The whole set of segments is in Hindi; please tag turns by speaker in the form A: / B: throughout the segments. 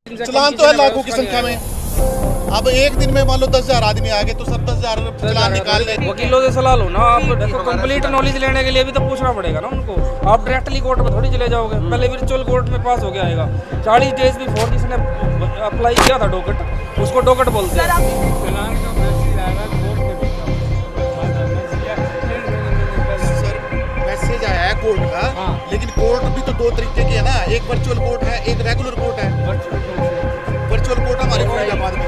A: चलान तो है लाखों की संख्या में। अब एक दिन में मान लो 10,000 आदमी आ गए तो सर 10,000 चलान निकाल ले।
B: वकीलों से सलाह लो ना आप। देखो कंप्लीट नॉलेज लेने के लिए भी तो पूछना पड़ेगा ना उनको। आप डायरेक्टली कोर्ट में थोड़ी चले जाओगे, पहले वर्चुअल कोर्ट में पास हो गया आएगा। 40 डेज बिफोर जिसने अप्लाई किया था डॉकेट, उसको डॉकेट बोलते हैं।
A: मैसेज आया है कोर्ट का, लेकिन कोर्ट भी तो दो तरीके की है ना, एक वर्चुअल कोर्ट है, एक रेगुलर कोर्ट है। वर्चुअल कोर्ट हमारे फरीदाबाद में,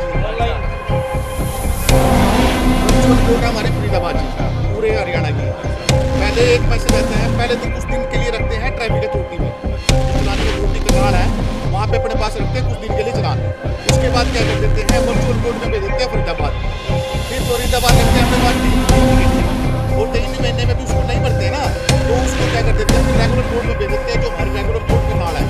A: वर्चुअल कोर्ट हमारे फरीदाबाद में पूरे हरियाणा की। पहले एक मैसेज आता है, पहले तो कुछ दिन के लिए रखते हैं ट्रैफिक अथॉरिटी में, चलान की अथॉरिटी का नाम है, वहाँ पे अपने पास रखते हैं कुछ दिन के लिए चलान। उसके बाद क्या कर देते हैं, वर्चुअल कोर्ट में भेज देते हैं फरीदाबाद। फिर फरीदाबाद रखते हैं अपने पास और 3 महीने में भी उसको नहीं भरते ना, तो उसको क्या कर देते हैं रेगुलर कोर्ट में भेज देते हैं, जो हमारे रेगुलर कोर्ट में नाम है।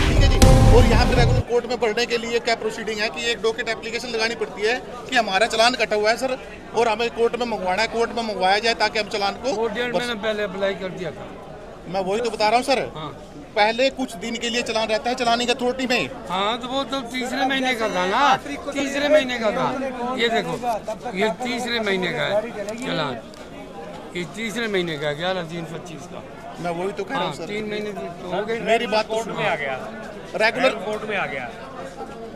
A: ठीक है जी। और यहाँ पे रेगुलर कोर्ट में भरने के लिए क्या प्रोसीडिंग है कि एक डॉकेट एप्लीकेशन लगानी पड़ती है कि हमारा चलान कटा हुआ है सर, और हमें कोर्ट में मंगवाना है, कोर्ट में मंगवाया जाए ताकि हम चलान को।
B: मैंने पहले अप्लाई कर दिया था।
A: मैं वही तो बता रहा हूँ सर। पहले कुछ दिन के लिए चलान रहता है चलानी का अथॉरिटी में।
B: हाँ तो वो तो तीसरे महीने का था ना, तीसरे महीने का था। ये देखो ये तीसरे महीने का है चलान, ये तीसरे महीने का 11/3/25 का।
A: मैं वही तो कह रहा हूँ सर,
B: 3 महीने तो हो गए।
A: मेरी बात तो
C: कोर्ट में आ गया,
A: रेगुलर
C: कोर्ट में आ गया।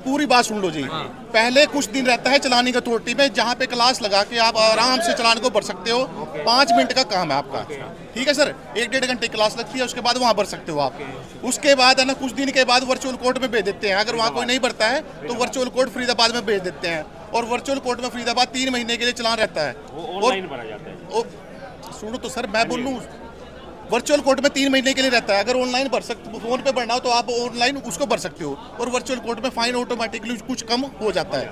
A: पूरी बात सुन लो जी। पहले कुछ दिन रहता है चलानी का अथॉरिटी में, जहाँ पे क्लास लगा के आप आराम से चलान को भर सकते हो। 5 मिनट का काम है आपका। ठीक है सर, 1-1.5 घंटे क्लास लगती है, उसके बाद वहाँ भर सकते हो आप। उसके बाद है ना कुछ दिन के बाद वर्चुअल कोर्ट में भेज देते हैं। अगर वहाँ कोई नहीं भरता है तो वर्चुअल कोर्ट फरीदाबाद में भेज देते हैं, और वर्चुअल कोर्ट में फरीदाबाद 3 महीने के लिए चलान रहता है।
C: ऑनलाइन भरा जाता है।
A: सुनो तो सर, मैं बोलूँ, वर्चुअल कोर्ट में 3 महीने के लिए रहता है। अगर ऑनलाइन भर सकते, फोन पे भरना हो तो आप ऑनलाइन उसको भर सकते हो, और वर्चुअल कोर्ट में फाइन ऑटोमेटिकली कुछ कम हो जाता है।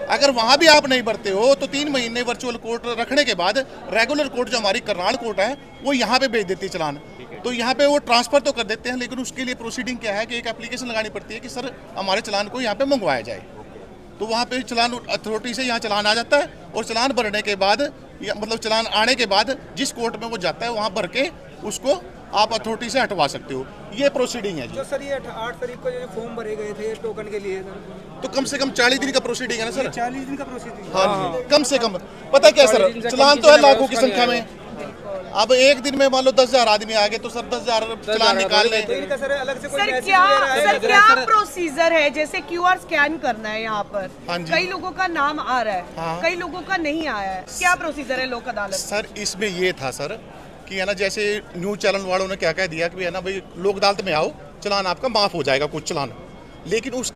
A: अगर वहाँ भी आप नहीं भरते हो तो 3 महीने वर्चुअल कोर्ट रखने के बाद रेगुलर कोर्ट जो हमारी करनाल कोर्ट है वो यहाँ पे भेज देती है चलान। तो यहाँ पे वो ट्रांसफर तो कर देते हैं, लेकिन उसके लिए प्रोसीडिंग क्या है कि एक एप्लीकेशन लगानी पड़ती है कि सर हमारे चलान को यहाँ पे मंगवाया जाए। तो वहाँ पे चलान अथॉरिटी से यहाँ चलान आ जाता है, और चलान भरने के बाद मतलब चलान आने के बाद जिस कोर्ट में वो जाता है वहाँ भर के उसको आप अथॉरिटी से हटवा सकते हो। ये प्रोसीडिंग है जी।
D: जो सर ये 8 तारीख को जो फॉर्म भरे गए थे टोकन के लिए,
A: तो कम से कम 40 दिन का प्रोसीडिंग है ना सर।
D: 40 दिन का प्रोसीडिंग।
A: हाँ जी, कम से कम। पता क्या सर, चलान तो है लाखों की संख्या में। अब एक दिन में मान लो 10,000 आदमी आ गए तो सर 10,000 चलान निकाल ले।
D: इनका सर अलग से कोई
E: सर
D: मैसेज
E: क्या
D: वगैरह है?
E: सर क्या प्रोसीजर है? जैसे QR स्कैन करना है यहाँ पर,
A: हाँ जी।
E: कई लोगों का नाम आ रहा है,
A: हाँ।
E: कई लोगों का नहीं आया है। क्या प्रोसीजर है लोक अदालत?
A: सर इसमें ये था सर कि है ना, जैसे न्यूज़ चैनल वालों ने क्या कह दिया कि है ना भाई लोक अदालत में आओ, चलान आपका माफ हो जाएगा कुछ चलान, लेकिन उस